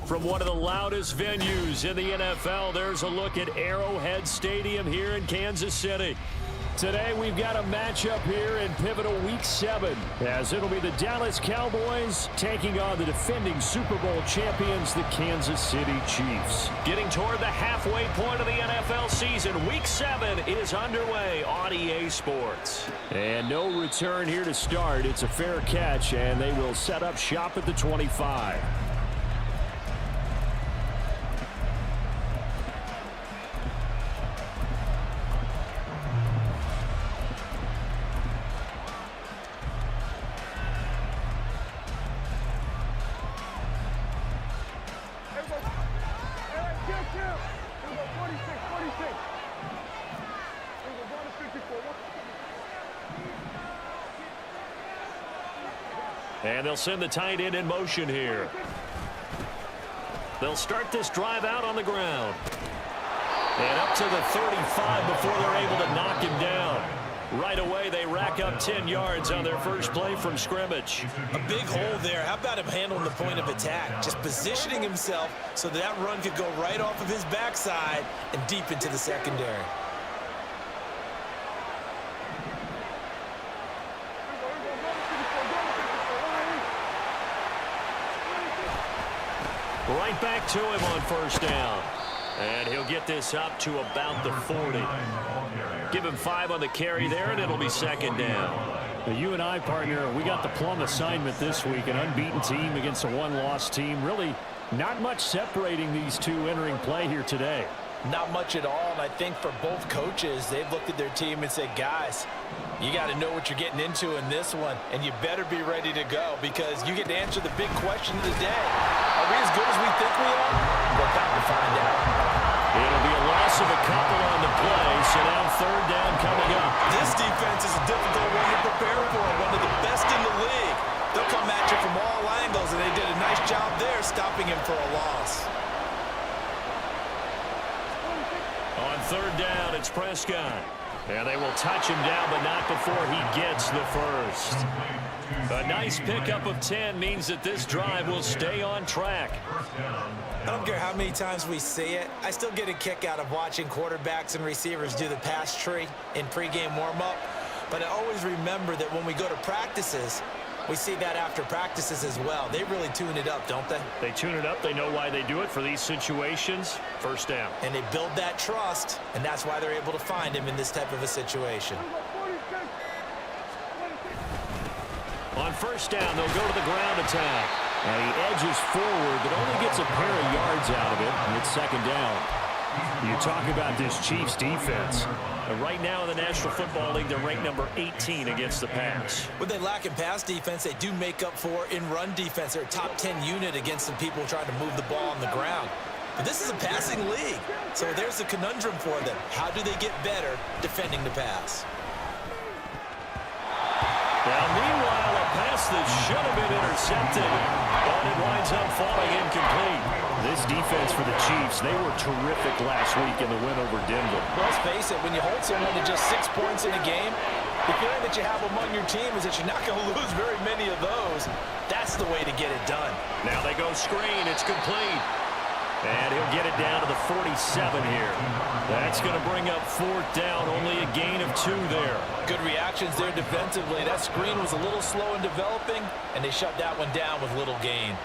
From one of the loudest venues in the NFL, there's a look at Arrowhead Stadium here in Kansas City. Today we've got a matchup here in pivotal Week 7, as it'll be the Dallas Cowboys taking on the defending Super Bowl champions, the Kansas City Chiefs. Getting toward the halfway point of the NFL season, Week 7 is underway on EA Sports. And no return here to start. It's a fair catch, and they will set up shop at the 25. And they'll send the tight end in motion here. They'll start this drive out on the ground. And up to the 35 before they're able to knock him down. Right away, they rack up 10 yards on their first play from scrimmage. A big hole there. How about him handling the point of attack? Just positioning himself so that run could go right off of his backside and deep into the secondary. Right back to him on first down. And he'll get this up to about the 40. Give him 5 on the carry there, and it'll be second down. Now, you and I, partner, we got the plum assignment this week. An unbeaten team against a one-loss team. Really not much separating these two entering play here today. Not much at all, and I think for both coaches, they've looked at their team and said, guys, you got to know what you're getting into in this one, and you better be ready to go because you get to answer the big question of the day. Are we as good as we think we are? We're about to find out. It'll be a loss of a couple on the play, so now third down coming up. This defense is a difficult one to prepare for, one of the best in the league. They'll come at you from all angles, and they did a nice job there stopping him for a loss. On third down, it's Prescott. And they will touch him down, but not before he gets the first. A nice pickup of 10 means that this drive will stay on track. I don't care how many times we see it. I still get a kick out of watching quarterbacks and receivers do the pass tree in pregame warm-up. But I always remember that when we go to practices, we see that after practices as well. They really tune it up, don't they? They tune it up. They know why they do it for these situations. First down. And they build that trust, and that's why they're able to find him in this type of a situation. On first down, they'll go to the ground attack. And he edges forward, but only gets a pair of yards out of it, and it's second down. You talk about this Chiefs defense. Right now in the National Football League, they're ranked number 18 against the pass. What they lack in pass defense, they do make up for in run defense. They're a top 10 unit against some people trying to move the ball on the ground. But this is a passing league, so there's a conundrum for them. How do they get better defending the pass? Now, meanwhile, a pass that should have been intercepted, but it winds up falling incomplete. This defense for the Chiefs, they were terrific last week in the win over Denver. Well, let's face it, when you hold someone to just 6 points in a game, the feeling that you have among your team is that you're not going to lose very many of those. That's the way to get it done. Now they go screen. It's complete. And he'll get it down to the 47 here. That's going to bring up fourth down. Only a gain of 2 there. Good reactions there defensively. That screen was a little slow in developing, and they shut that one down with little gain.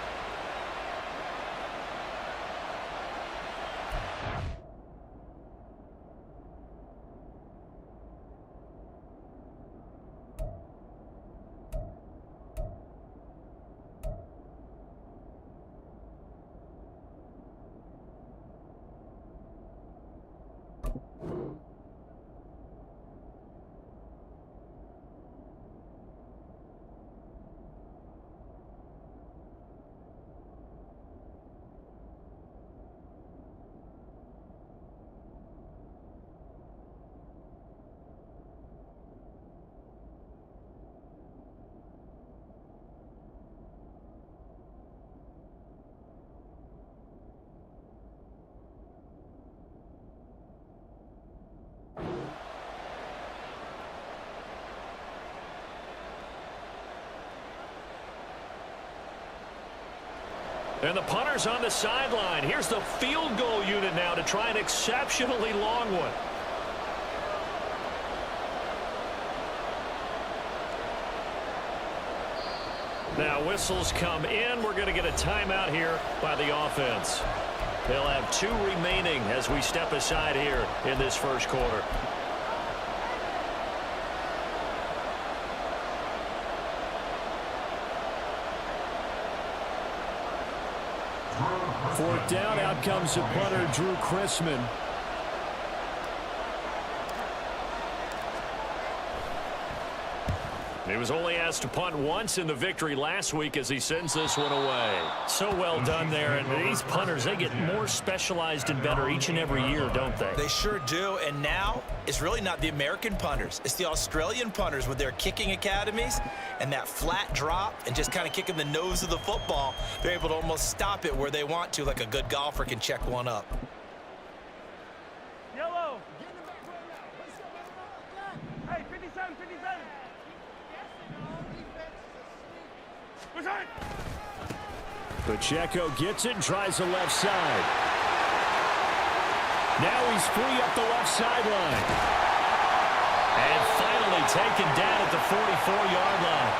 And the punter's on the sideline. Here's the field goal unit now to try an exceptionally long one. Now whistles come in. We're going to get a timeout here by the offense. They'll have 2 remaining as we step aside here in this first quarter. Fourth down, out comes the punter, Drew Chrisman. He was only asked to punt once in the victory last week as he sends this one away. So well done there. And these punters, they get more specialized and better each and every year, don't they? They sure do. And now it's really not the American punters. It's the Australian punters with their kicking academies and that flat drop and just kind of kicking the nose of the football. They're able to almost stop it where they want to, like a good golfer can check one up. Yellow. Hey, 57, 57. Pacheco gets it and tries the left side. Now he's free up the left sideline. And finally taken down at the 44-yard line.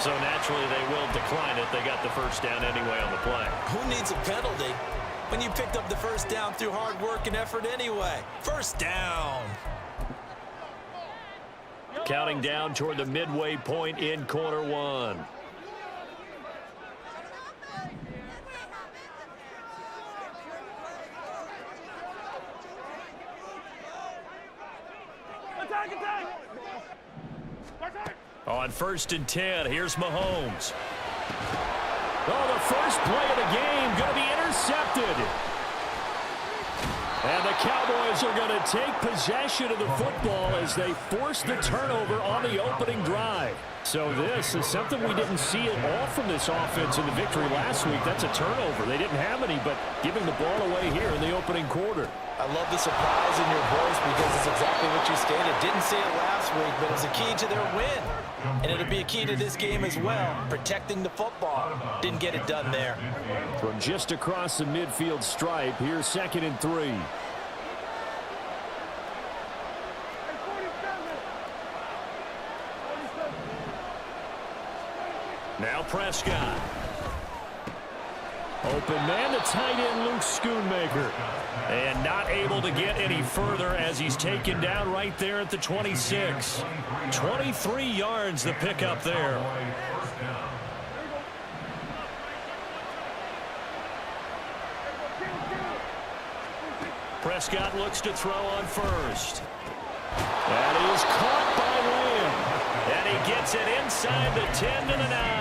So naturally they will decline it. They got the first down anyway on the play. Who needs a penalty when you picked up the first down through hard work and effort anyway? First down. Counting down toward the midway point in quarter one. On 1st and 10, here's Mahomes. Oh, the first play of the game going to be intercepted. And the Cowboys are going to take possession of the football as they force the turnover on the opening drive. So this is something we didn't see at all from this offense in the victory last week. That's a turnover. They didn't have any, but giving the ball away here in the opening quarter. I love the surprise in your voice because it's exactly what you stated. Didn't see it last week, but it was a key to their win. And it'll be a key to this game as well, protecting the football. Didn't get it done there. From just across the midfield stripe, here's 2nd and 3. Now Prescott. Open man, the tight end, Luke Schoonmaker. And not able to get any further as he's taken down right there at the 26. 23 yards the pickup there. Prescott looks to throw on first. That is caught by Lamb. And he gets it inside the 10 to the 9.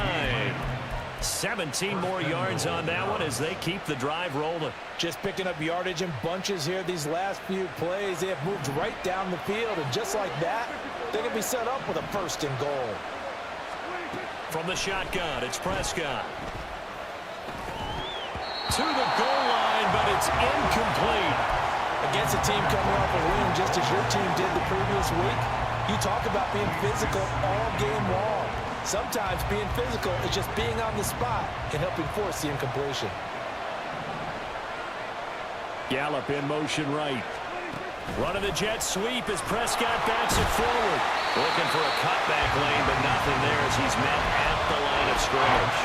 17 more yards on that one as they keep the drive rolling. Just picking up yardage in bunches here these last few plays. They have moved right down the field, and just like that, they can be set up with a 1st and goal. From the shotgun, it's Prescott. To the goal line, but it's incomplete. Against a team coming off a win just as your team did the previous week, you talk about being physical all game long. Sometimes being physical is just being on the spot and helping force the incompletion. Gallup in motion right. Running the jet sweep as Prescott backs it forward. Looking for a cutback lane, but nothing there as he's met at the line of scrimmage.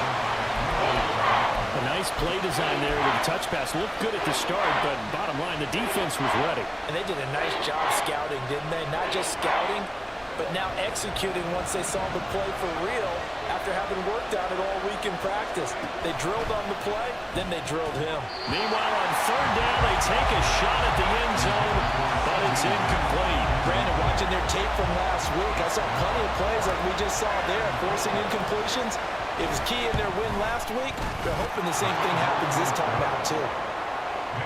A nice play design there with the touch pass. Looked good at the start, but bottom line, the defense was ready. And they did a nice job scouting, didn't they? Not just scouting, but now executing once they saw the play for real after having worked on it all week in practice. They drilled on the play, then they drilled him. Meanwhile, on 3rd down, they take a shot at the end zone, but it's incomplete. Brandon, watching their tape from last week, I saw plenty of plays like we just saw there, forcing incompletions. It was key in their win last week. They're hoping the same thing happens this time out, too.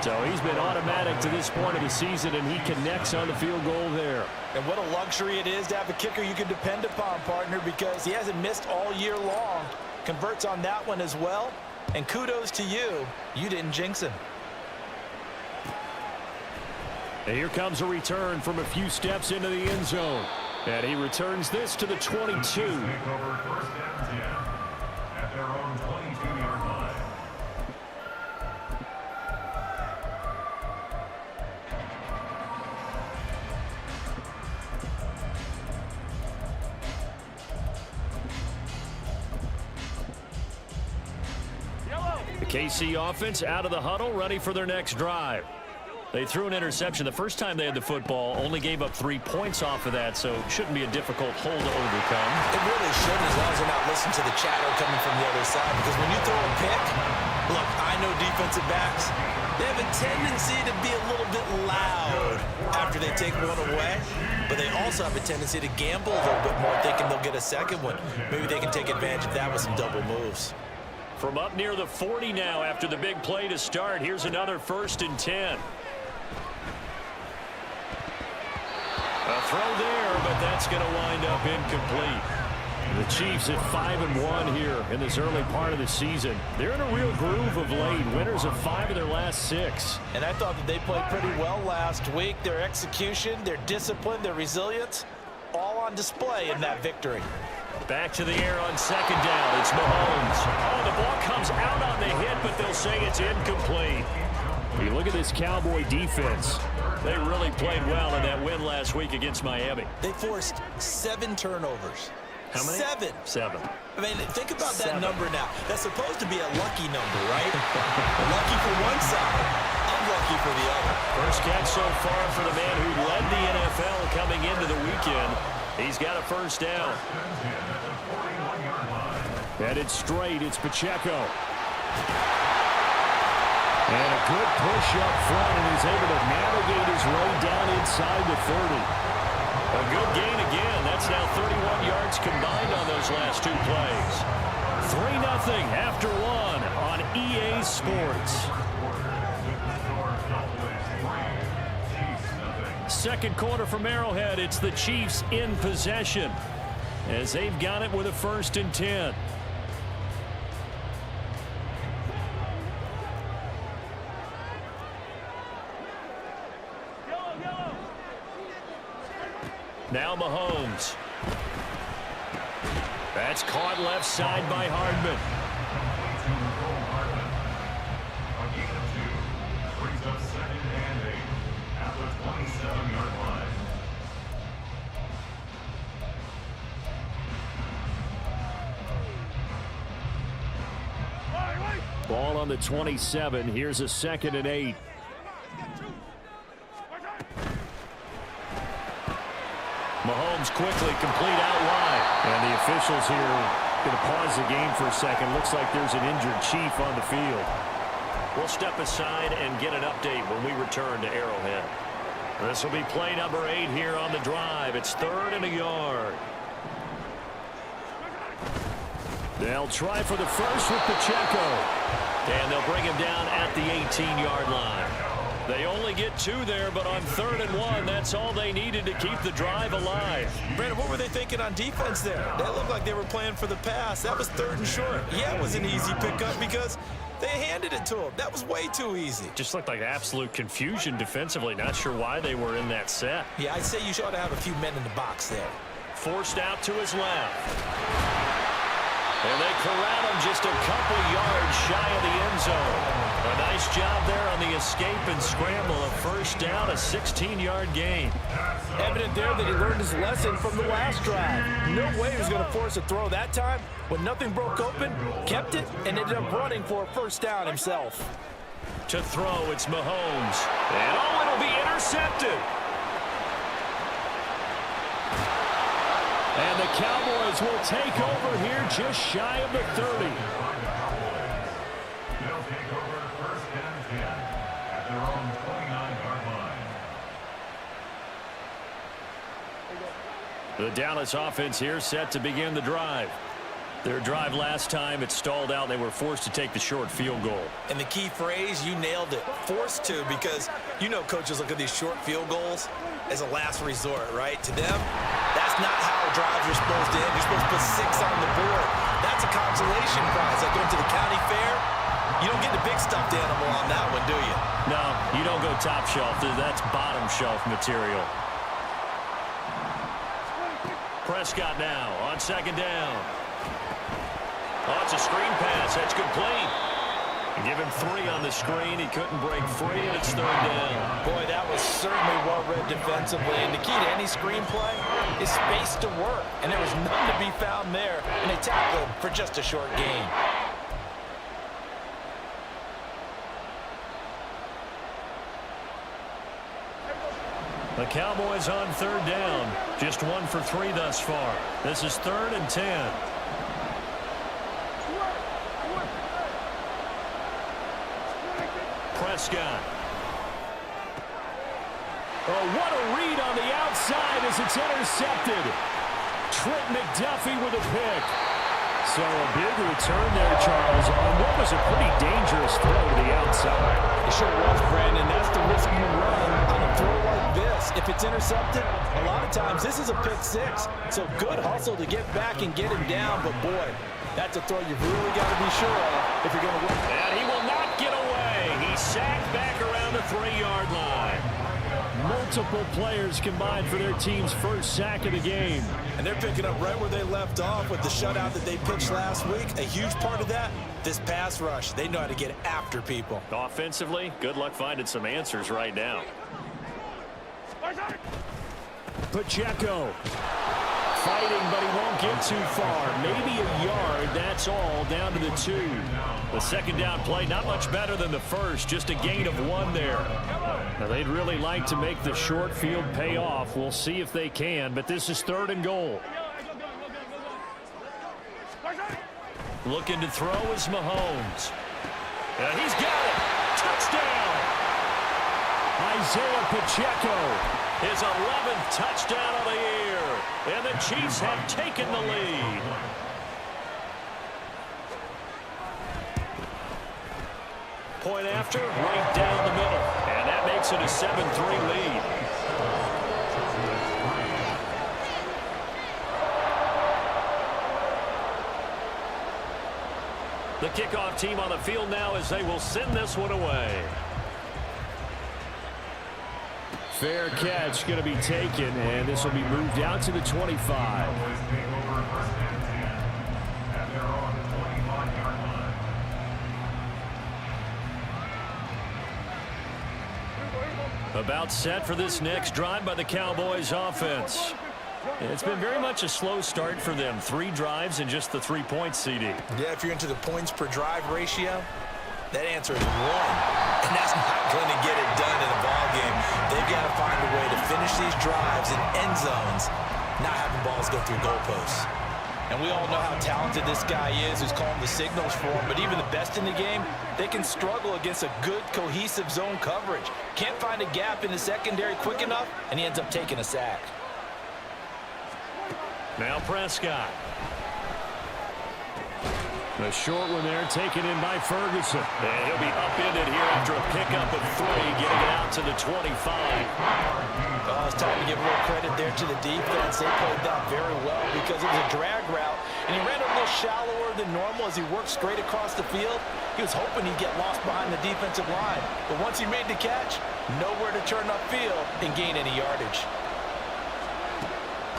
So he's been automatic to this point of the season, and he connects on the field goal there. And what a luxury it is to have a kicker you can depend upon, partner, because he hasn't missed all year long. Converts on that one as well. And kudos to you. You didn't jinx him. And here comes a return from a few steps into the end zone. And he returns this to the 22. their own 22-yard line. The KC offense out of the huddle, ready for their next drive. They threw an interception the first time they had the football, only gave up 3 points off of that, so shouldn't be a difficult hole to overcome. It really shouldn't, as long as they're not listening to the chatter coming from the other side, because when you throw a pick, look, I know defensive backs, they have a tendency to be a little bit loud after they take one away, but they also have a tendency to gamble a little bit more, thinking they'll get a second one. Maybe they can take advantage of that with some double moves. From up near the 40 now after the big play to start, here's another 1st and 10. A throw there, but that's going to wind up incomplete. The Chiefs at 5-1 here in this early part of the season. They're in a real groove of late. Winners of 5 of their last 6. And I thought that they played pretty well last week. Their execution, their discipline, their resilience, all on display in that victory. Back to the air on 2nd down. It's Mahomes. Oh, the ball comes out on the hit, but they'll say it's incomplete. You look at this Cowboy defense. They really played well in that win last week against Miami. They forced 7 turnovers. How many? 7. I mean, think about that 7. number now. That's supposed to be a lucky number, right? Lucky for one side, unlucky for the other. First catch so far for the man who led the NFL coming into the weekend. He's got a 1st down. Headed straight, it's Pacheco. And a good push up front, and he's able to navigate his way down inside the 30. A good gain again. That's now 31 yards combined on those last 2 plays. 3-0 after 1 on EA Sports. Second quarter from Arrowhead. It's the Chiefs in possession as they've got it with a 1st and 10. Now Mahomes. That's caught left side by Hardman. A gain of 2 brings up 2nd and 8 at the 27-yard line. Ball on the 27. Here's a 2nd and 8. Mahomes quickly complete out wide. And the officials here going to pause the game for a second. Looks like there's an injured Chief on the field. We'll step aside and get an update when we return to Arrowhead. This will be play number 8 here on the drive. It's 3rd and a yard. They'll try for the first with Pacheco. And they'll bring him down at the 18-yard line. They only get 2 there, but on 3rd and 1, that's all they needed to keep the drive alive. Brandon, what were they thinking on defense there? They looked like they were playing for the pass. That was 3rd and short. Yeah, it was an easy pickup because they handed it to him. That was way too easy. Just looked like absolute confusion defensively. Not sure why they were in that set. Yeah, I'd say you should have a few men in the box there. Forced out to his left. And they corral him just a couple yards shy of the end zone. A nice job there on the escape and scramble. A 1st down, a 16-yard gain. Evident there that he learned his lesson from the last drive. No way he was going to force a throw that time. When nothing broke open, kept it, and ended up running for a 1st down himself. To throw, it's Mahomes. And oh, it'll be intercepted. And the Cowboys will take over here just shy of the 30. They'll take over 1st and 10 at their own 29-yard line. The Dallas offense here set to begin the drive. Their drive last time, it stalled out. They were forced to take the short field goal. And the key phrase, you nailed it, forced to, because you know coaches look at these short field goals as a last resort, right? To them, that's not how drives are supposed to end. You're supposed to put 6 on the board. That's a consolation prize. Like going to the county fair, you don't get the big stuffed animal on that one, do you? No, you don't go top shelf. That's bottom shelf material. Prescott now on 2nd down. Oh, it's a screen pass. That's complete. Give him 3 on the screen. He couldn't break free, and it's 3rd down. Boy, that was certainly well read defensively. And the key to any screen play is space to work. And there was none to be found there. And they tackled for just a short gain. The Cowboys on 3rd down. Just 1 for 3 thus far. This is 3rd and 10. Prescott. Oh, what a read on the outside as it's intercepted. Trent McDuffie with a pick. So a big return there, Charles, on what was a pretty dangerous throw to the outside. It sure was, Brandon. That's the risk you run on a throw like this. If it's intercepted, a lot of times this is a pick 6. So good hustle to get back and get him down. But, boy, that's a throw you've really got to be sure of if you're going to win. And he will not get away. He sacked back around the 3-yard line. Multiple players combined for their team's first sack of the game. And they're picking up right where they left off with the shutout that they pitched last week. A huge part of that, this pass rush. They know how to get after people. Offensively, good luck finding some answers right now. Pacheco. Fighting, but he won't get too far. Maybe a yard, that's all, down to the 2. The second down play, not much better than the first, just a gain of 1 there. Now, they'd really like to make the short field pay off. We'll see if they can, but this is 3rd and goal. Looking to throw is Mahomes. And he's got it. Touchdown. Isaiah Pacheco. His 11th touchdown of the year. And the Chiefs have taken the lead. Point after, right down the middle. And that makes it a 7-3 lead. The kickoff team on the field now as they will send this one away. Fair catch going to be taken, and this will be moved out to the 25. About set for this next drive by the Cowboys offense. It's been very much a slow start for them. 3 drives and just the 3 points, CD. Yeah, if you're into the points per drive ratio, that answer is 1. And that's not going to get it done in a ball game. They've got to find a way to finish these drives in end zones, not having balls go through goalposts. And we all know how talented this guy is who's calling the signals for him. But even the best in the game, they can struggle against a good, cohesive zone coverage. Can't find a gap in the secondary quick enough, and he ends up taking a sack. Now Prescott. The short one there taken in by Ferguson. And he'll be upended here after a pickup of 3, getting it out to the 25. Oh, it's time to give a little credit there to the defense. They played that very well because it was a drag route, and he ran a little shallower than normal as he worked straight across the field. He was hoping he'd get lost behind the defensive line. But once he made the catch, nowhere to turn upfield and gain any yardage.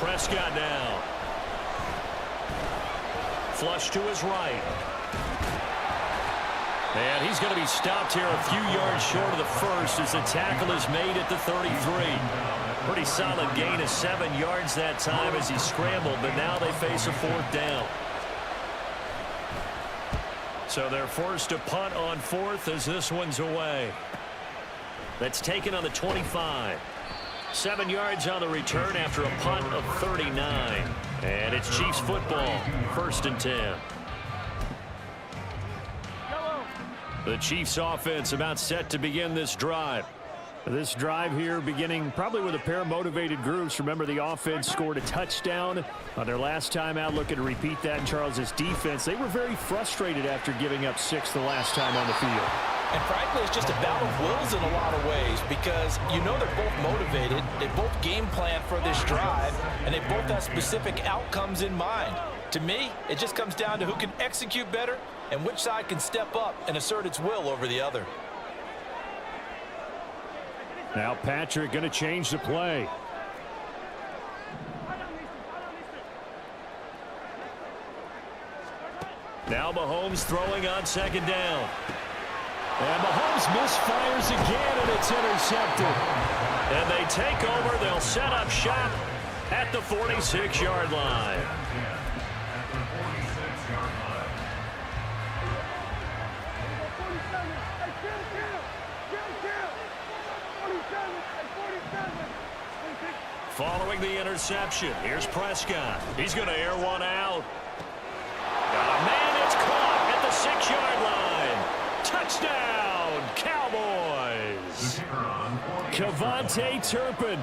Prescott now. Flush to his right. And he's going to be stopped here a few yards short of the first as the tackle is made at the 33. Pretty solid gain of 7 yards that time as he scrambled, but now they face a 4th down. So they're forced to punt on 4th as this one's away. That's taken on the 25. 7 yards on the return after a punt of 39. And it's Chiefs football, 1st and 10. The Chiefs offense about set to begin this drive. This drive here beginning probably with a pair of motivated groups. Remember, the offense scored a touchdown on their last time out. Looking to repeat that in Charles's defense. They were very frustrated after giving up 6 the last time on the field. And frankly, it's just a battle of wills in a lot of ways because you know they're both motivated. They both game plan for this drive, and they both have specific outcomes in mind. To me, it just comes down to who can execute better and which side can step up and assert its will over the other. Now Patrick going to change the play. Now Mahomes throwing on second down. And Mahomes misfires again, and it's intercepted. And they take over. They'll set up shop at the 46-yard line. Following the interception, here's Prescott. He's going to air one out. Oh, man, it's caught at the 6-yard line. Touchdown, Cowboys. Kevontae Turpin,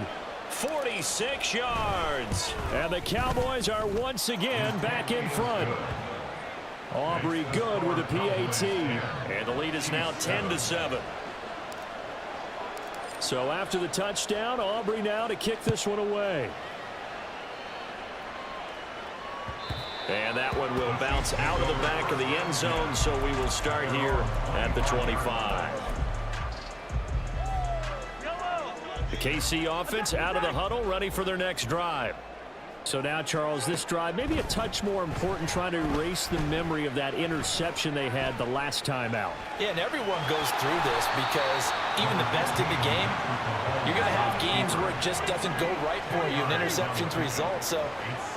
46 yards. And the Cowboys are once again back in front. Aubrey good with a PAT. And the lead is now 10-7. So after the touchdown, Aubrey now to kick this one away. And that one will bounce out of the back of the end zone, so we will start here at the 25. The KC offense out of the huddle, ready for their next drive. So now, Charles, this drive maybe a touch more important, trying to erase the memory of that interception they had the last time out. Yeah, and everyone goes through this because even the best in the game, you're going to have games where it just doesn't go right for you and interceptions result. So,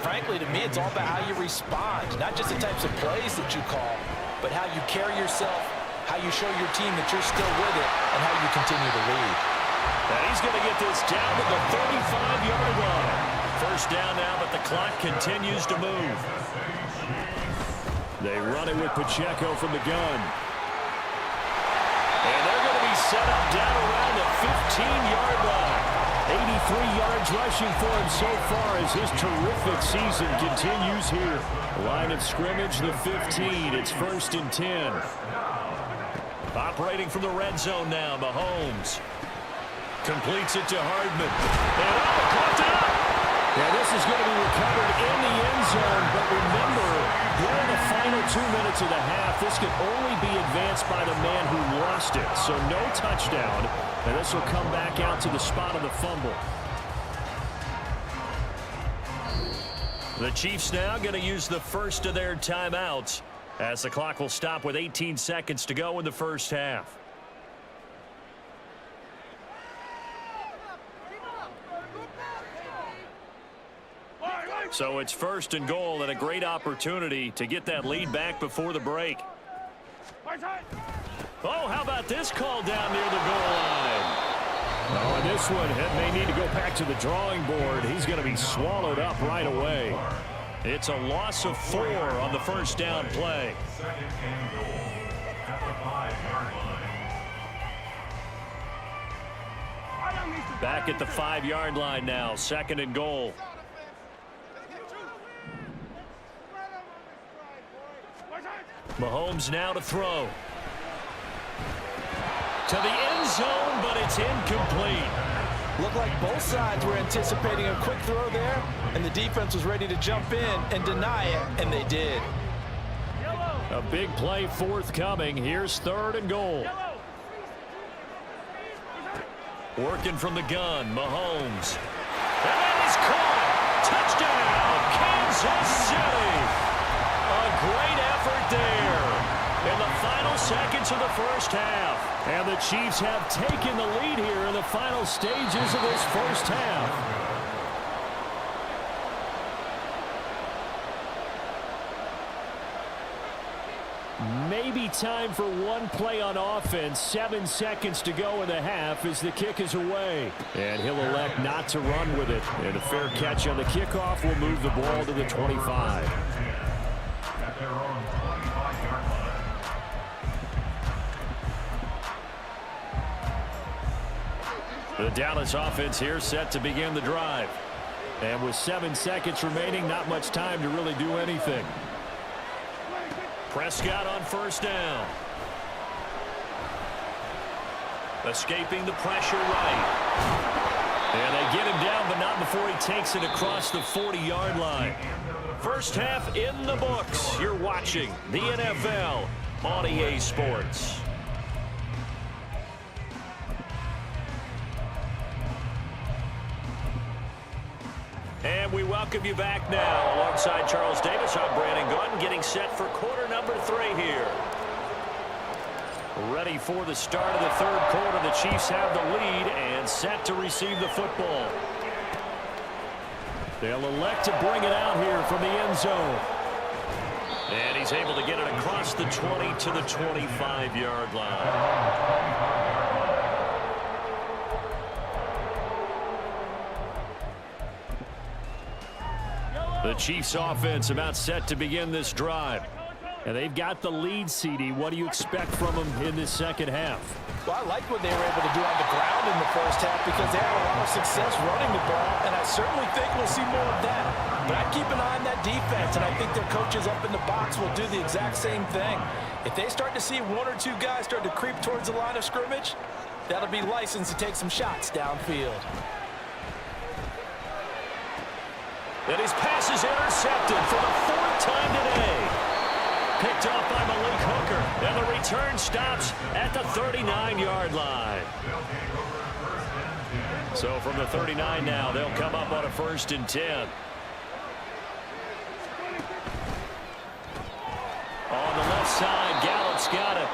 frankly, to me, it's all about how you respond, not just the types of plays that you call, but how you carry yourself, how you show your team that you're still with it, and how you continue to lead. And he's going to get this down to the 35-yard line. First down now, but the clock continues to move. They run it with Pacheco from the gun. And they're going to be set up down around the 15-yard line. 83 yards rushing for him so far as his terrific season continues here. Line of scrimmage, the 15. It's 1st and 10. Operating from the red zone now, Mahomes. Completes it to Hardman. And caught up. Yeah, this is going to be recovered in the end zone, but remember, during the final 2 minutes of the half, this can only be advanced by the man who lost it. So no touchdown, and this will come back out to the spot of the fumble. The Chiefs now going to use the first of their timeouts as the clock will stop with 18 seconds to go in the first half. So it's 1st and goal and a great opportunity to get that lead back before the break. Oh, how about this call down near the goal line? Oh, and this one may need to go back to the drawing board. He's going to be swallowed up right away. It's a loss of 4 on the first down play. Back at the 5-yard line now, 2nd and goal. Mahomes now to throw. To the end zone, but it's incomplete. Looked like both sides were anticipating a quick throw there, and the defense was ready to jump in and deny it, and they did. A big play forthcoming. Here's 3rd and goal. Working from the gun, Mahomes. And that is caught. Touchdown, Kansas City. A great effort there in the final seconds of the first half. And the Chiefs have taken the lead here in the final stages of this first half. Maybe time for one play on offense. 7 seconds to go in the half as the kick is away. And he'll elect not to run with it. And a fair catch on the kickoff will move the ball to the 25. The Dallas offense here set to begin the drive. And with 7 seconds remaining, not much time to really do anything. Prescott on first down. Escaping the pressure right. And they get him down, but not before he takes it across the 40-yard line. First half in the books. You're watching the NFL on EA Sports. And we welcome you back now. Alongside Charles Davis, I'm Brandon Gordon, getting set for quarter number 3 here. Ready for the start of the third quarter. The Chiefs have the lead and set to receive the football. They'll elect to bring it out here from the end zone. And he's able to get it across the 20 to the 25-yard line. The Chiefs offense about set to begin this drive. And they've got the lead, CD. What do you expect from them in this second half? Well, I like what they were able to do on the ground in the first half because they had a lot of success running the ball, and I certainly think we'll see more of that. But I keep an eye on that defense, and I think their coaches up in the box will do the exact same thing. If they start to see 1 or 2 guys start to creep towards the line of scrimmage, that'll be licensed to take some shots downfield. And his pass is intercepted for the 4th time today. Picked off by Malik Hooker. And the return stops at the 39-yard line. So from the 39 now, they'll come up on a 1st and 10. On the left side, Gallup's got it.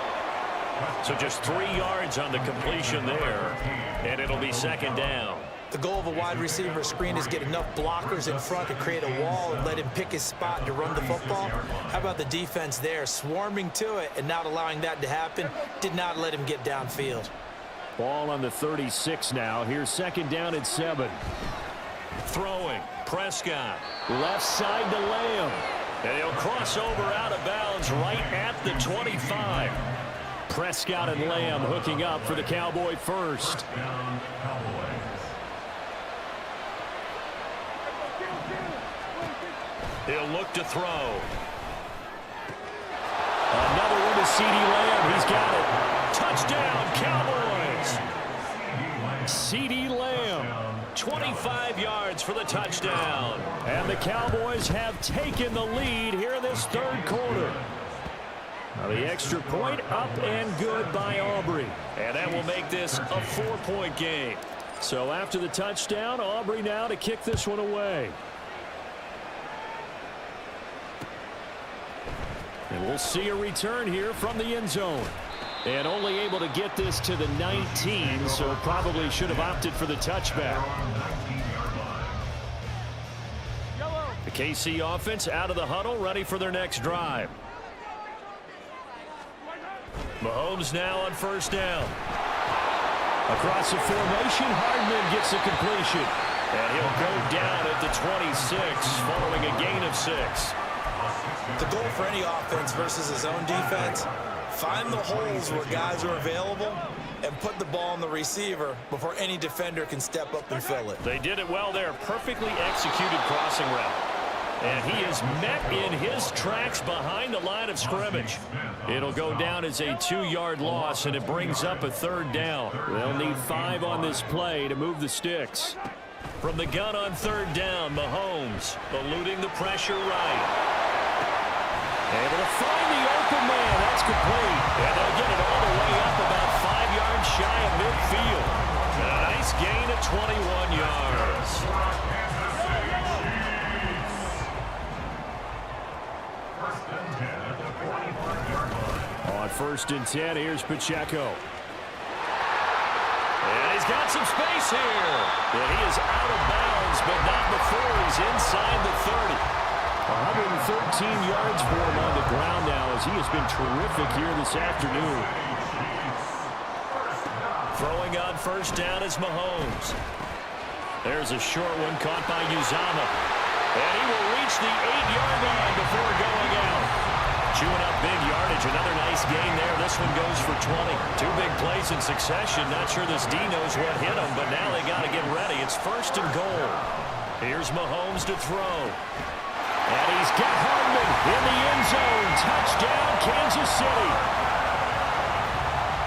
So just 3 yards on the completion there. And it'll be 2nd down. The goal of a wide receiver screen is get enough blockers in front to create a wall and let him pick his spot to run the football. How about the defense there, swarming to it and not allowing that to happen? Did not let him get downfield. Ball on the 36 now. Here's 2nd down at 7. Throwing. Prescott. Left side to Lamb. And he'll cross over out of bounds right at the 25. Prescott and Lamb hooking up for the Cowboy first. He'll look to throw. Another one to CeeDee Lamb. He's got it. Touchdown, Cowboys. CeeDee Lamb, 25 yards for the touchdown. And the Cowboys have taken the lead here in this third quarter. Now the extra point up and good by Aubrey. And that will make this a 4-point game. So after the touchdown, Aubrey now to kick this one away. And we'll see a return here from the end zone. And only able to get this to the 19, so probably should have opted for the touchback. The KC offense out of the huddle, ready for their next drive. Mahomes now on 1st down. Across the formation, Hardman gets a completion. And he'll go down at the 26 following a gain of 6. The goal for any offense versus his own defense, find the holes where guys are available and put the ball on the receiver before any defender can step up and fill it. They did it well there. Perfectly executed crossing route. And he is met in his tracks behind the line of scrimmage. It'll go down as a 2-yard loss, and it brings up a 3rd down. They'll need 5 on this play to move the sticks. From the gun on 3rd down, Mahomes eluding the pressure right. Able to find the open man. That's complete. And they'll get it all the way up about 5 yards shy of midfield. And a nice gain of 21 yards. On 1st and 10, here's Pacheco. And he's got some space here. And he is out of bounds, but not before he's inside the 30. 113 yards for him on the ground now as he has been terrific here this afternoon. Throwing on 1st down is Mahomes. There's a short one caught by Uzama. And he will reach the 8-yard line before going out. Chewing up big yardage. Another nice gain there. This one goes for 20. 2 big plays in succession. Not sure this D knows what hit him, but now they got to get ready. It's 1st and goal. Here's Mahomes to throw. And he's got Hardman in the end zone. Touchdown, Kansas City.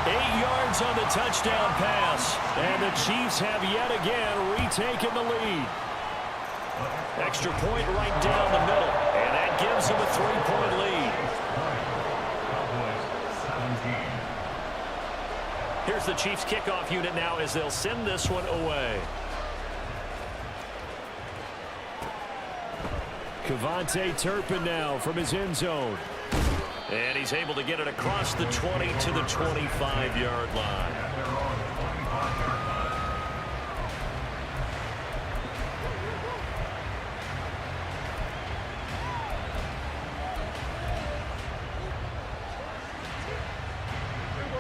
8 yards on the touchdown pass. And the Chiefs have yet again retaken the lead. Extra point right down the middle. And that gives them a 3-point lead. Here's the Chiefs kickoff unit now as they'll send this one away. Devontae Turpin now from his end zone. And he's able to get it across the 20 to the 25-yard line.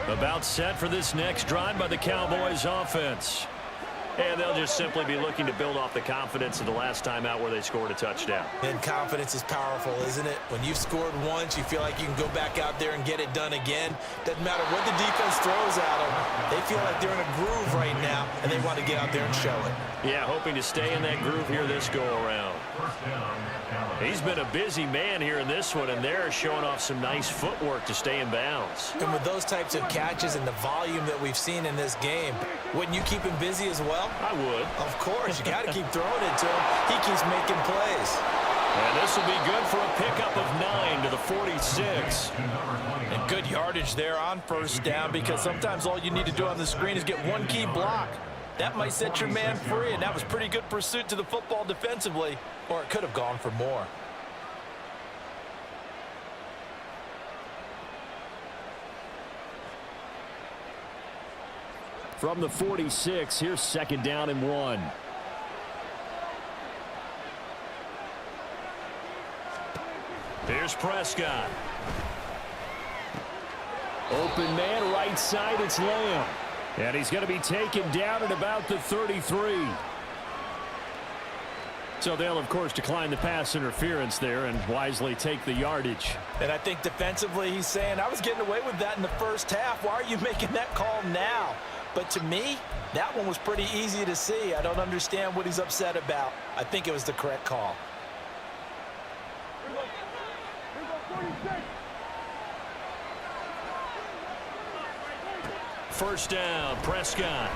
About set for this next drive by the Cowboys offense. And they'll just simply be looking to build off the confidence of the last time out where they scored a touchdown. And confidence is powerful, isn't it? When you've scored once, you feel like you can go back out there and get it done again. Doesn't matter what the defense throws at them. They feel like they're in a groove right now, and they want to get out there and show it. Yeah, hoping to stay in that groove here this go-around. He's been a busy man here in this one, and they're showing off some nice footwork to stay in bounds. And with those types of catches and the volume that we've seen in this game, wouldn't you keep him busy as well? I would. Of course. You got to keep throwing it to him. He keeps making plays. And this will be good for a pickup of 9 to the 46. And good yardage there on first down, because sometimes all you need to do on the screen is get one key block. That might set your man free, and that was pretty good pursuit to the football defensively, or it could have gone for more. From the 46, here's second down and 1. Here's Prescott. Open man, right side, it's Lamb. And he's going to be taken down at about the 33. So they'll, of course, decline the pass interference there and wisely take the yardage. And I think defensively he's saying, I was getting away with that in the first half. Why are you making that call now? But to me, that one was pretty easy to see. I don't understand what he's upset about. I think it was the correct call. First down, Prescott.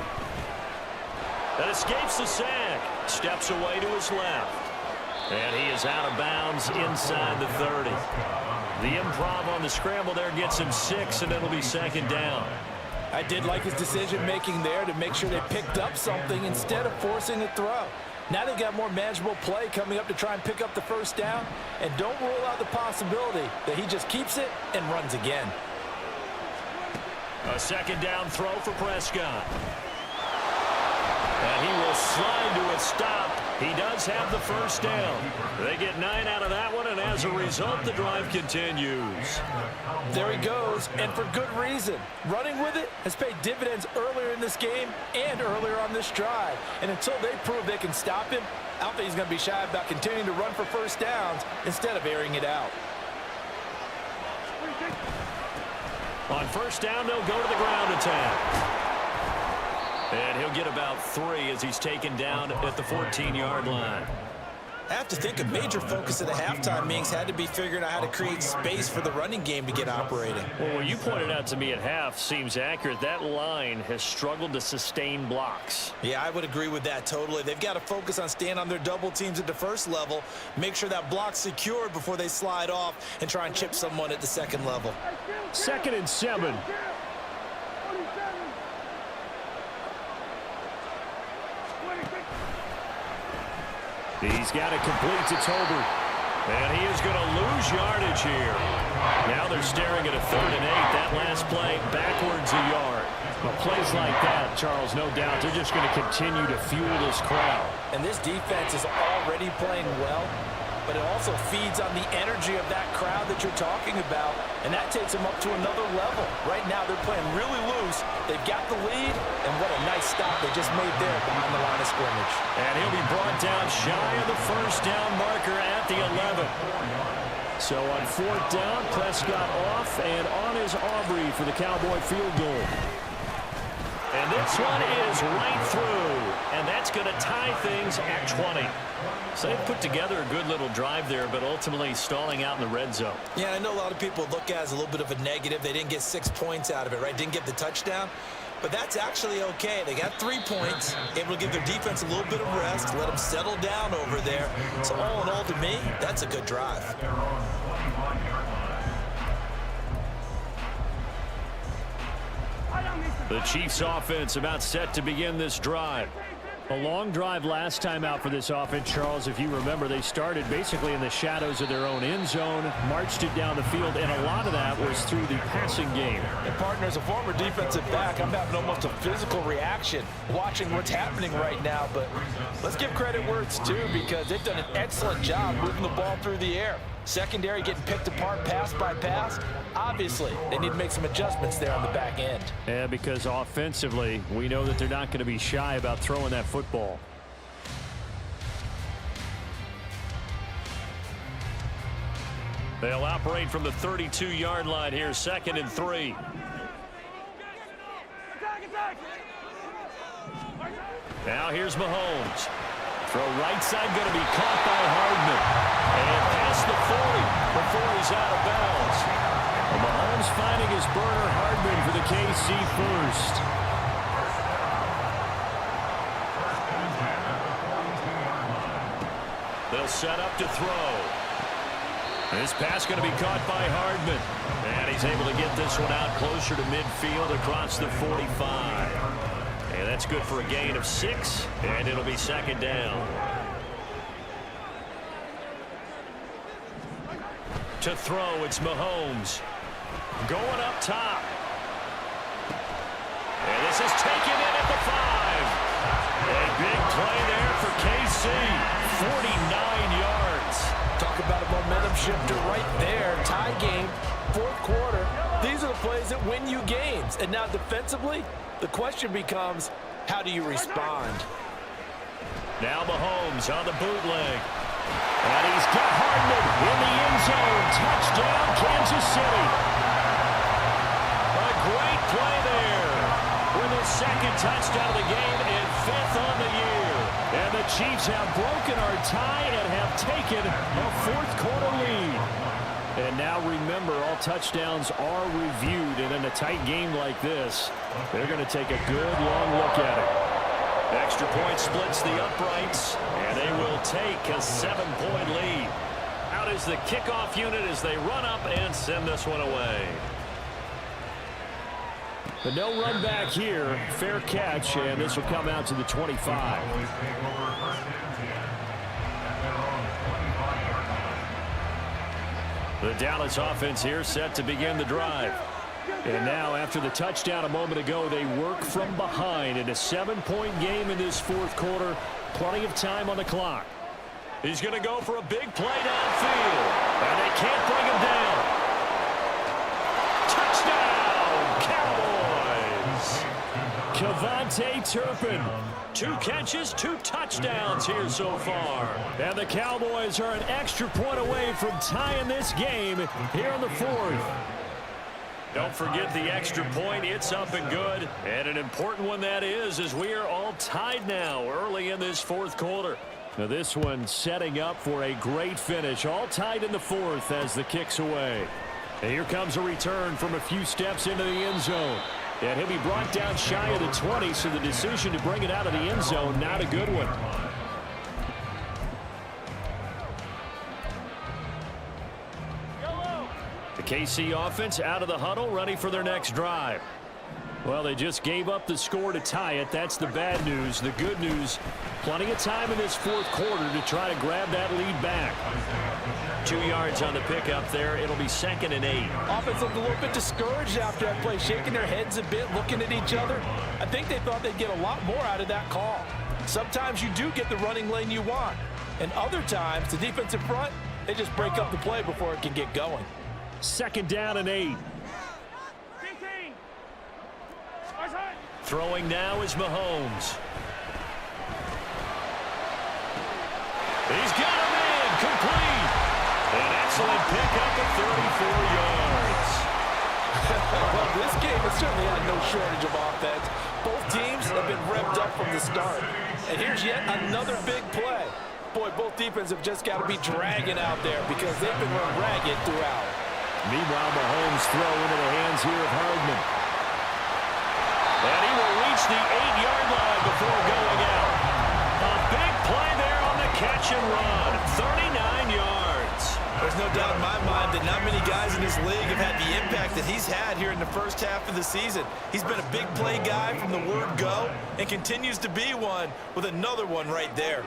That escapes the sack. Steps away to his left. And he is out of bounds inside the 30. The improv on the scramble there gets him 6, and it'll be second down. I did like his decision-making there to make sure they picked up something instead of forcing a throw. Now they've got more manageable play coming up to try and pick up the first down. And don't rule out the possibility that he just keeps it and runs again. A second down throw for Prescott. And he will slide to a stop. He does have the first down. They get 9 out of that one, and as a result, the drive continues. There he goes, and for good reason. Running with it has paid dividends earlier in this game and earlier on this drive. And until they prove they can stop him, I don't think he's going to be shy about continuing to run for first downs instead of airing it out. On first down, they'll go to the ground attack. And he'll get about 3 as he's taken down at the 14-yard line. I have to think a major focus of the halftime meetings had to be figuring out how to create space for the running game to get operating. Well, what you pointed out to me at half seems accurate. That line has struggled to sustain blocks. Yeah, I would agree with that totally. They've got to focus on staying on their double teams at the first level, make sure that block's secured before they slide off and try and chip someone at the second level. 2nd and 7. He's got it complete to Tolbert. And he is going to lose yardage here. Now they're staring at a 3rd and 8. That last play backwards a yard. But plays like that, Charles, no doubt, they're just going to continue to fuel this crowd. And this defense is already playing well, but it also feeds on the energy of that crowd that you're talking about, and that takes them up to another level. Right now, they're playing really loose. They've got the lead, and what a nice stop they just made there behind the line of scrimmage. And he'll be brought down shy of the first down marker at the 11. So on 4th down, Prescott off, and on is Aubrey for the Cowboy field goal. And this one is right through, and that's going to tie things at 20. So they put together a good little drive there, but ultimately stalling out in the red zone. Yeah, I know a lot of people look at it as a little bit of a negative. They didn't get 6 points out of it, right? Didn't get the touchdown. But that's actually okay. They got 3 points, able to give their defense a little bit of rest, let them settle down over there. So all in all, to me, that's a good drive. The Chiefs offense about set to begin this drive. A long drive last time out for this offense, Charles. If you remember, they started basically in the shadows of their own end zone, marched it down the field, and a lot of that was through the passing game. And partner, as a former defensive back, I'm having almost a physical reaction watching what's happening right now. But let's give credit where it's due, because they've done an excellent job moving the ball through the air. Secondary getting picked apart pass by pass. Obviously, they need to make some adjustments there on the back end. Yeah, because offensively, we know that they're not going to be shy about throwing that football. They'll operate from the 32-yard line here, 2nd and 3. Now here's Mahomes. Throw right side, going to be caught by Hardman. And past the 40 before he's out of bounds. Well, Mahomes finding his burner, Hardman, for the KC first. They'll set up to throw. This pass going to be caught by Hardman. And he's able to get this one out closer to midfield across the 45. And that's good for a gain of 6, and it'll be 2nd down. To throw, it's Mahomes. Going up top. And this is taken in at the 5. A big play there for KC. 49 yards. Talk about a momentum shifter right there. Tie game, 4th quarter. These are the plays that win you games. And now defensively, the question becomes, how do you respond? Now Mahomes on the bootleg. And he's got Hardman in the end zone. Touchdown, Kansas City. A great play there with his 2nd touchdown of the game and 5th on the year. And the Chiefs have broken our tie and have taken a 4th quarter lead. And now remember, all touchdowns are reviewed, and in a tight game like this, they're going to take a good long look at it. Extra point splits the uprights, and they will take a 7-point lead. Out is the kickoff unit as they run up and send this one away. But no run back here. Fair catch, and this will come out to the 25. The Dallas offense here set to begin the drive. And now, after the touchdown a moment ago, they work from behind in a 7-point game in this 4th quarter. Plenty of time on the clock. He's going to go for a big play downfield. And they can't bring him down. Touchdown, Cowboys! Kevontae Turpin. 2 catches, 2 touchdowns here so far. And the Cowboys are an extra point away from tying this game here in the 4th. Don't forget the extra point. It's up and good. And an important one that is, as we are all tied now early in this 4th quarter. Now this one setting up for a great finish. All tied in the 4th as the kick's away. And here comes a return from a few steps into the end zone. And he'll be brought down shy of the 20, so the decision to bring it out of the end zone, not a good one. The KC offense out of the huddle, ready for their next drive. Well, they just gave up the score to tie it. That's the bad news. The good news, plenty of time in this 4th quarter to try to grab that lead back. 2 yards on the pickup there. It'll be 2nd and 8. Offense looked a little bit discouraged after that play, shaking their heads a bit, looking at each other. I think they thought they'd get a lot more out of that call. Sometimes you do get the running lane you want. And other times, the defensive front, they just break up the play before it can get going. 2nd down and 8. 15. Throwing now is Mahomes. He's got him in, complete. An excellent pickup of 34 yards. Well, this game has certainly had no shortage of offense. Both teams have been revved up from the start. And here's yet another big play. Boy, both defenses have just got to be dragging out there because they've been run ragged throughout. Meanwhile, Mahomes throw into the hands here of Hardman. And he will reach the 8-yard line before going out. A big play there on the catch and run. 39 yards. There's no doubt in my mind that not many guys in this league have had the impact that he's had here in the first half of the season. He's been a big play guy from the word go and continues to be one with another one right there.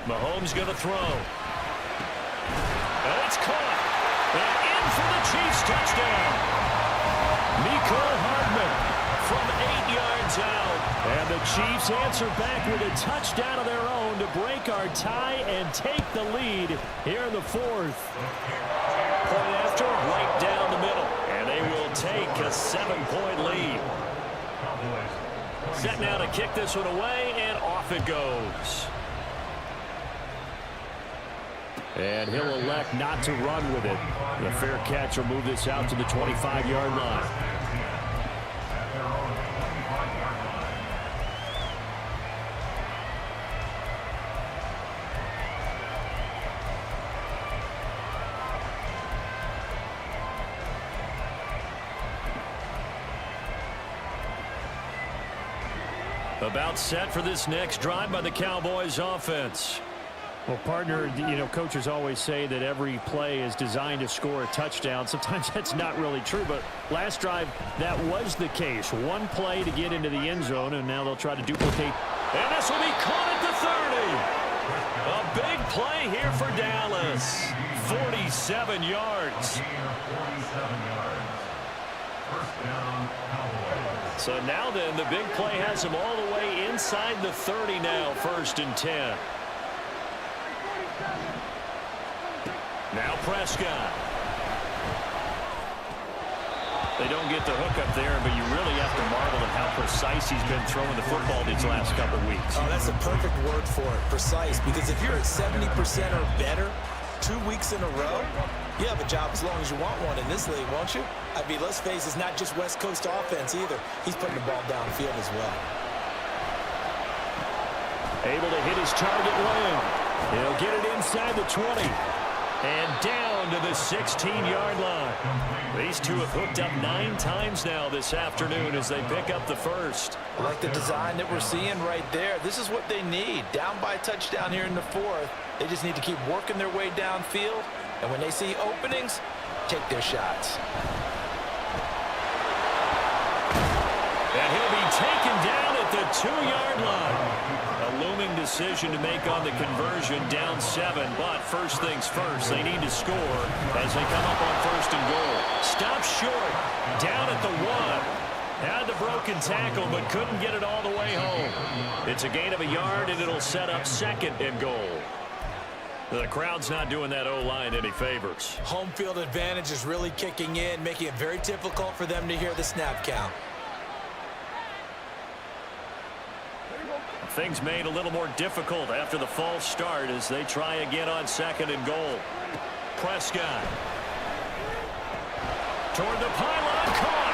Mahomes going to throw. And it's caught. And in for the Chiefs touchdown. Nicole Hardman from 8 yards out. And the Chiefs answer back with a touchdown of their own to break our tie and take the lead here in the fourth. Point after, right down the middle. And they will take a 7-point lead. Set now to kick this one away, and off it goes. And he'll elect not to run with it. The fair catch will move this out to the 25-yard line. About set for this next drive by the Cowboys offense. Well, partner, coaches always say that every play is designed to score a touchdown. Sometimes that's not really true, but last drive, that was the case. One play to get into the end zone, and now they'll try to duplicate. And this will be caught at the 30. A big play here for Dallas. 47 yards. First down, Cowboys. So now then, the big play has him all the way inside the 30 now, 1st and 10. Now Prescott. They don't get the hook up there, but you really have to marvel at how precise he's been throwing the football these last couple of weeks. Oh, that's a perfect word for it, precise, because if you're at 70% or better 2 weeks in a row, you have a job as long as you want one in this league, won't you? I mean, let's face it, it's not just West Coast offense either. He's putting the ball downfield as well. Able to hit his target lane. He'll get it inside the 20. And down to the 16-yard line. These two have hooked up 9 times now this afternoon as they pick up the first. I like the design that we're seeing right there. This is what they need. Down by a touchdown here in the fourth. They just need to keep working their way downfield. And when they see openings, take their shots. And he'll be taken down at the 2-yard line. A looming decision to make on the conversion, down 7. But first things first, they need to score as they come up on 1st and goal. Stop short, down at the 1. Had the broken tackle, but couldn't get it all the way home. It's a gain of a yard, and it'll set up 2nd and goal. The crowd's not doing that O-line any favors. Home field advantage is really kicking in, making it very difficult for them to hear the snap count. Things made a little more difficult after the false start as they try again on 2nd and goal. Prescott. Toward the pylon, caught.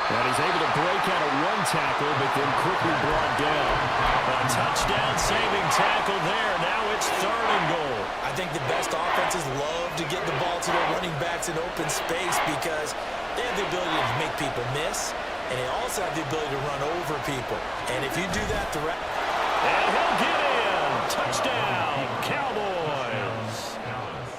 And he's able to break out of 1 tackle, but then quickly brought down. A touchdown-saving tackle there. Now it's 3rd and goal. I think the best offenses love to get the ball to their running backs in open space because they have the ability to make people miss. And they also have the ability to run over people. And if you do that, and he'll get in. Touchdown, Cowboys.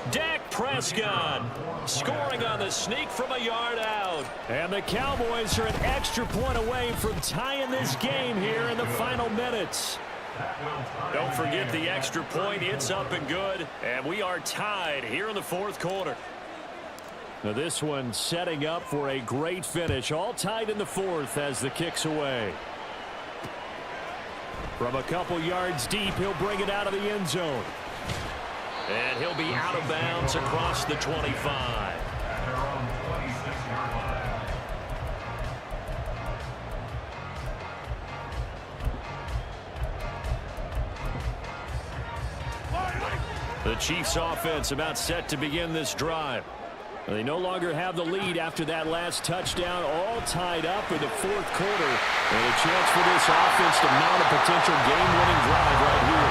Dak Prescott scoring on the sneak from a yard out. And the Cowboys are an extra point away from tying this game here in the final minutes. Don't forget the extra point. It's up and good. And we are tied here in the 4th quarter. Now this one setting up for a great finish. All tied in the 4th as the kick's away. From a couple yards deep, he'll bring it out of the end zone. And he'll be out of bounds across the 25. The Chiefs offense about set to begin this drive. They no longer have the lead after that last touchdown, all tied up in the 4th quarter. And a chance for this offense to mount a potential game-winning drive right here.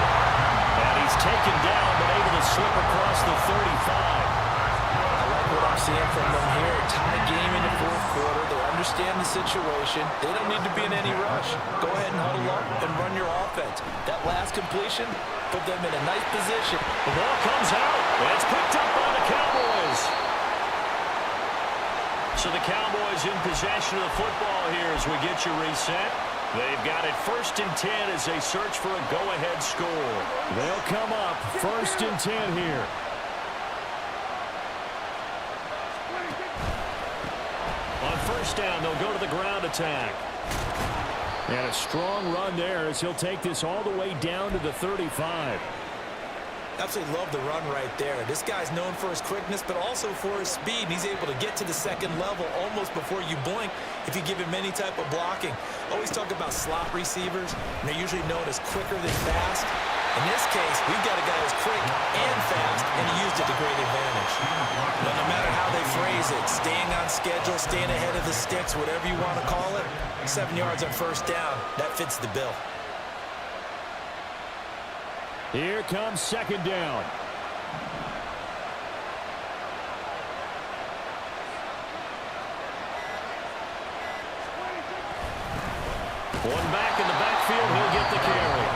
And he's taken down, but able to slip across the 35. I like what I'm seeing from them here. Tie game in the 4th quarter. They understand the situation. They don't need to be in any rush. Go ahead and huddle up and run your offense. That last completion, put them in a nice position. The ball comes out. It's picked up by the Cowboys. So the Cowboys in possession of the football here as we get you reset. They've got it 1st and 10 as they search for a go-ahead score. They'll come up 1st and 10 here. On 1st down, they'll go to the ground attack. And a strong run there as he'll take this all the way down to the 35. Absolutely love the run right there. This guy's known for his quickness, but also for his speed. He's able to get to the 2nd level almost before you blink if you give him any type of blocking. Always talk about slot receivers, and they're usually known as quicker than fast. In this case, we've got a guy who's quick and fast, and he used it to great advantage. But no matter how they phrase it, staying on schedule, staying ahead of the sticks, whatever you want to call it, 7 yards on 1st down, that fits the bill. Here comes 2nd down. One back in the backfield, he'll get the carry.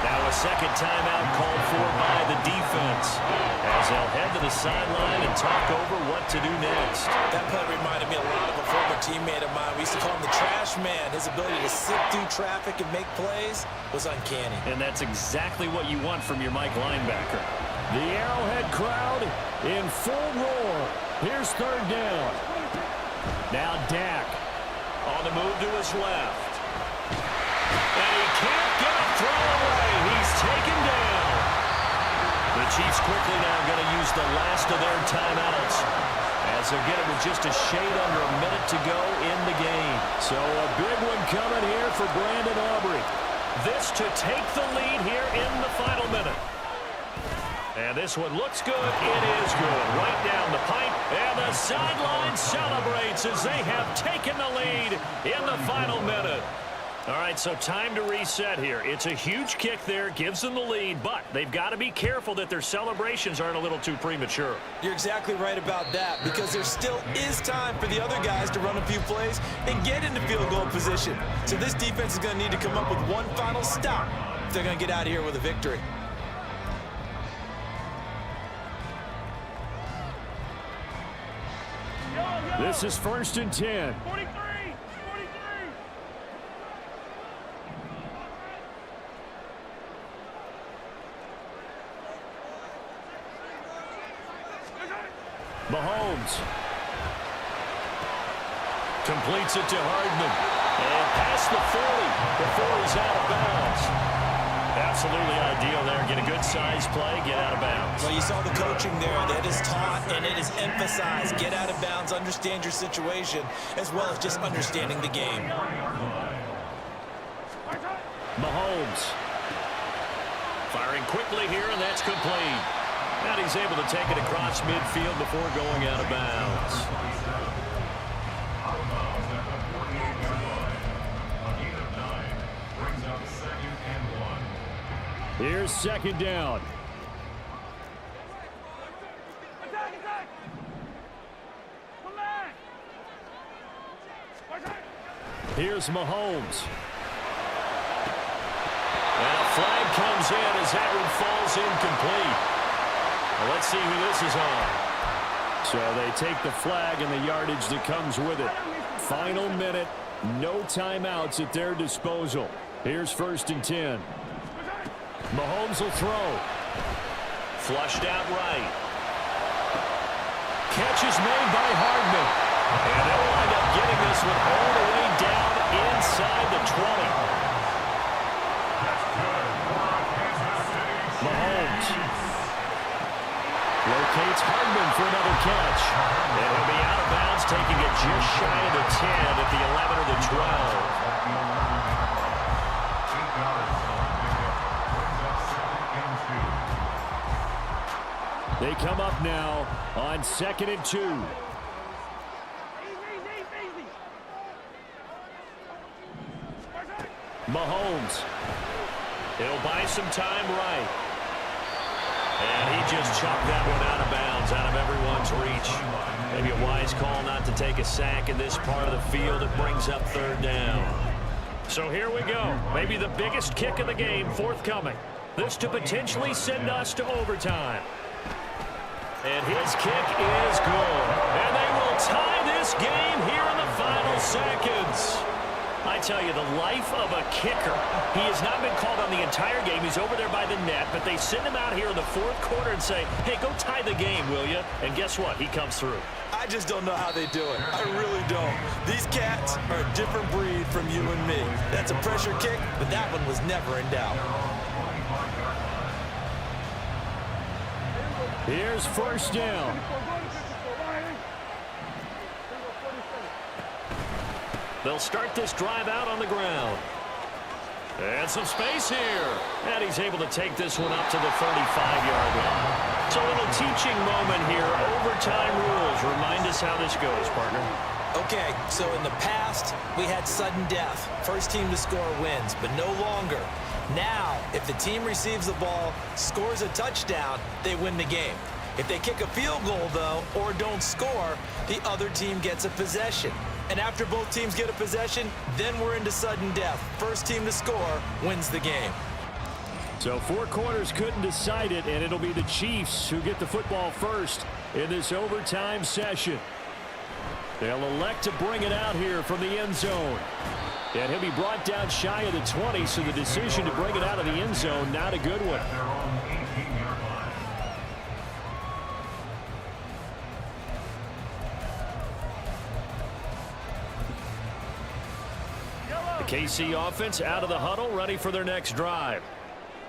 Now a 2nd timeout called for by the defense as they'll head to the sideline and talk over what to do next. That play reminded me a lot of a former teammate of mine. We used to call him the trash man. His ability to sit through traffic and make plays was uncanny. And that's exactly what you want from your Mike linebacker. The Arrowhead crowd in full roar. Here's 3rd down. Now Dak on the move to his left. And he can't get a throw away. He's taken down. The Chiefs quickly now going to use the last of their timeouts as they'll get it with just a shade under a minute to go in the game. So a big one coming here for Brandon Aubrey. This to take the lead here in the final minute. And this one looks good. It is good. Right down the pipe. And the sideline celebrates as they have taken the lead in the final minute. All right, so time to reset here. It's a huge kick there, gives them the lead, but they've got to be careful that their celebrations aren't a little too premature. You're exactly right about that, because there still is time for the other guys to run a few plays and get into field goal position. So this defense is going to need to come up with one final stop if they're going to get out of here with a victory. This is 1st and 10. 43. Mahomes completes it to Hardman. And past the 40 before he's out of bounds. Absolutely ideal there. Get a good size play, get out of bounds. Well, you saw the coaching there. That is taught and it is emphasized. Get out of bounds, understand your situation, as well as just understanding the game. Mahomes firing quickly here, and that's complete. And he's able to take it across midfield before going out of bounds. Out of bounds at the 48-yard line. A gain of 9 brings up 2nd and 1. Here's 2nd down. Attack, attack. Come back. Here's Mahomes. And a flag comes in as that one falls incomplete. Well, let's see who this is on. So they take the flag and the yardage that comes with it. Final minute, no timeouts at their disposal. Here's 1st and 10. Mahomes will throw. Flushed out right. Catch is made by Hardman. And they'll wind up getting this one all the way down inside the 20. Mahomes locates Hardman for another catch. And he'll be out of bounds, taking it just shy of the 10 at the 11 or the 12. They come up now on 2nd and 2. Mahomes. He'll buy some time right. And he just chucked that one out of bounds, out of everyone's reach. Maybe a wise call not to take a sack in this part of the field. It brings up 3rd down. So here we go. Maybe the biggest kick of the game forthcoming. This to potentially send us to overtime. And his kick is good. And they will tie this game here in the final seconds. I tell you, the life of a kicker. He has not been called on the entire game. He's over there by the net, but they send him out here in the fourth quarter and say, hey, go tie the game, will you? And guess what? He comes through. I just don't know how they do it. I really don't. These cats are a different breed from you and me. That's a pressure kick, but that one was never in doubt. Here's first down. They'll start this drive out on the ground. And some space here. And he's able to take this one up to the 35-yard line. So a little teaching moment here. Overtime rules. Remind us how this goes, partner. Okay, so in the past, we had sudden death. First team to score wins, but no longer. Now, if the team receives the ball, scores a touchdown, they win the game. If they kick a field goal, though, or don't score, the other team gets a possession. And after both teams get a possession, then we're into sudden death. First team to score wins the game. So four quarters couldn't decide it, and it'll be the Chiefs who get the football first in this overtime session. They'll elect to bring it out here from the end zone. And he'll be brought down shy of the 20, so the decision to bring it out of the end zone, not a good one. The KC offense out of the huddle, ready for their next drive.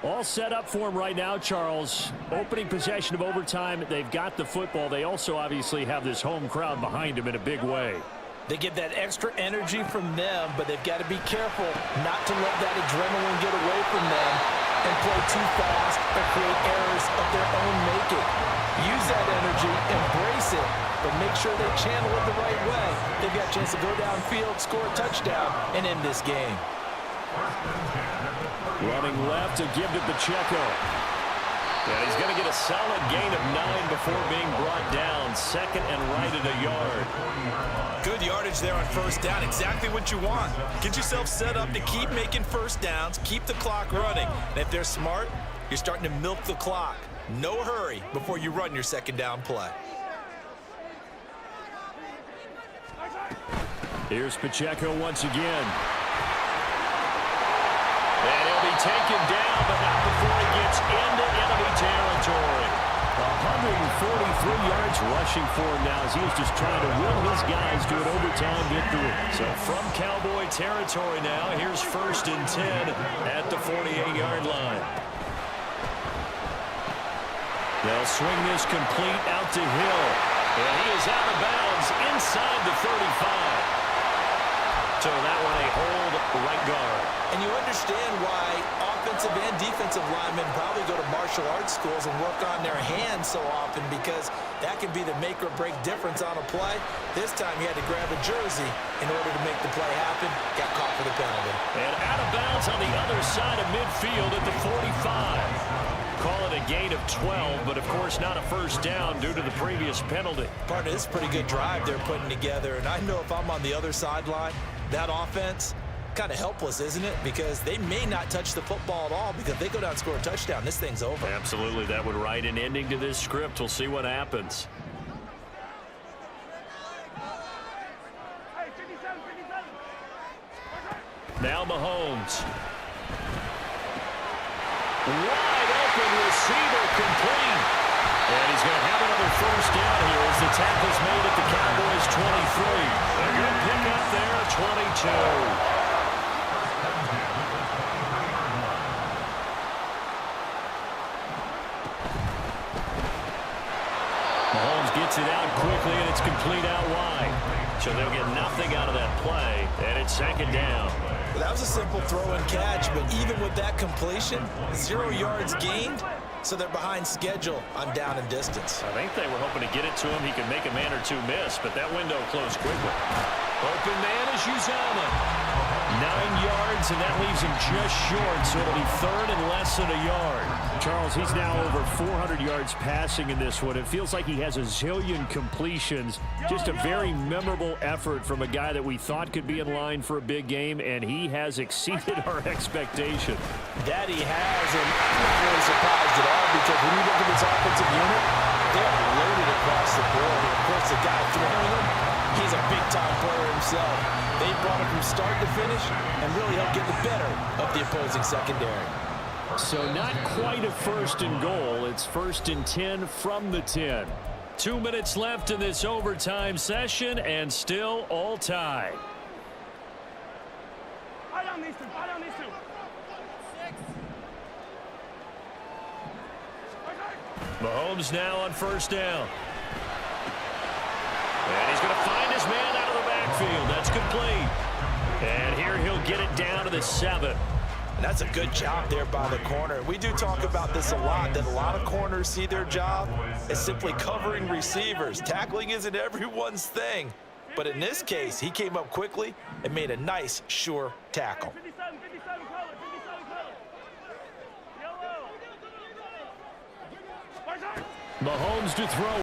All set up for them right now, Charles. Opening possession of overtime. They've got the football. They also obviously have this home crowd behind them in a big way. They get that extra energy from them, but they've got to be careful not to let that adrenaline get away from them and play too fast or create errors of their own making. Use that energy, embrace it, but make sure they channel it the right way. They've got a chance to go downfield, score a touchdown, and end this game. Running left to give to Pacheco. Yeah, he's going to get a solid gain of 9 before being brought down. Second and right at a yard. Good yardage there on first down. Exactly what you want. Get yourself set up to keep making first downs, keep the clock running. And if they're smart, you're starting to milk the clock. No hurry before you run your second down play. Here's Pacheco once again. And he'll be taken down, but not before he gets into enemy territory. 143 yards rushing for him now as he is just trying to will his guys to an overtime victory. So from Cowboy territory now, here's first and 10 at the 48-yard line. They'll swing this complete out to Hill. And he is out of bounds inside the 35. So that one a hold right guard. And you understand why offensive and defensive linemen probably go to martial arts schools and work on their hands so often, because that can be the make or break difference on a play. This time he had to grab a jersey in order to make the play happen. Got caught for the penalty. And out of bounds on the other side of midfield at the 45. Call it a gain of 12, but of course not a first down due to the previous penalty. Partner, this is a pretty good drive they're putting together, and I know if I'm on the other sideline, that offense, kind of helpless, isn't it? Because they may not touch the football at all, because if they go down and score a touchdown, this thing's over. Absolutely, that would write an ending to this script. We'll see what happens. Now Mahomes. Wide open receiver complete. And he's going to have another first down here as the tackle's made at the Cowboys 23. A good pick up there, 22. Mahomes gets it out quickly, and it's complete out wide. So they'll get nothing out of that play, and it's second down. Well, that was a simple throw and catch, but even with that completion, 0 yards gained, so they're behind schedule on down and distance. I think they were hoping to get it to him. He could make a man or two miss, but that window closed quickly. Open man is Uzama. 9 yards yards, and that leaves him just short, so it'll be third and less than a yard. Charles, he's now over 400 yards passing in this one. It feels like he has a zillion completions. Just a very memorable effort from a guy that we thought could be in line for a big game, and he has exceeded our expectation. That he has, and I'm not really surprised at all, because when you look at this offensive unit, they are loaded across the board. And of course, the guy throwing them, he's a big-time player himself. They brought him from start to finish and really helped get the better of the opposing secondary. So not quite a first and goal. It's first and 10 from the 10. 2 minutes left in this overtime session, and still all tied. I don't need to. I don't need to. 6. Mahomes now on first down. And he's going to find his man out of the backfield. That's complete. And here he'll get it down to the 7. And that's a good job there by the corner. We do talk about this a lot, that a lot of corners see their job as simply covering receivers. Tackling isn't everyone's thing. But in this case, he came up quickly and made a nice, sure tackle. 57 color. 57 color. Yellow. Mahomes to throw.